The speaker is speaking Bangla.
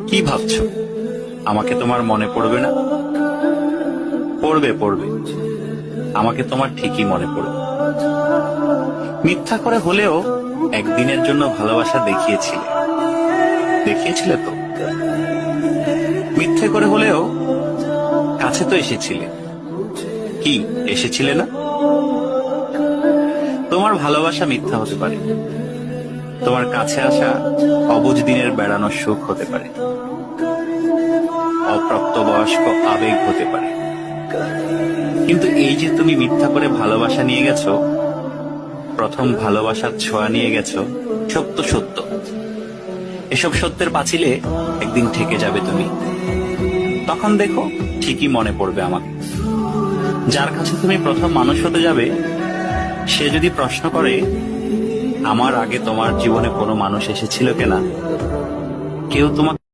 কি ভাবছো? আমাকে তোমার মনে পড়বে না? পড়বে পড়বে, আমাকে তোমার ঠিকই মনে পড়বে। মিথ্যা করে হলেও একদিনের জন্য ভালোবাসা দেখিয়েছিলে, দেখিয়েছিলে তো। মিথ্যে করে হলেও কাছে তো এসেছিলে, কি এসেছিলে না? তোমার ভালোবাসা মিথ্যা হতে পারে, তোমার কাছে আসা অবুঝ দিনের বেড়ানোর সুখ হতে পারে, অপ্রাপ্তবয়স্ক আবেগ হতে পারে। কিন্তু এই যে তুমি মিথ্যা করে ভালোবাসা নিয়ে গেছো, প্রথম ভালোবাসার ছোঁয়া নিয়ে গেছো, সত্য সত্য। এসব সত্যের পাঁচিলে একদিন ঠেকে যাবে তুমি। তখন দেখো ঠিকই মনে পড়বে আমাকে। যার কাছে তুমি প্রথম মানুষ হতে যাবে, সে যদি প্রশ্ন করে আমার আগে তোমার জীবনে কোনো মানুষ এসেছিল কিনা, কেউ তোমাকে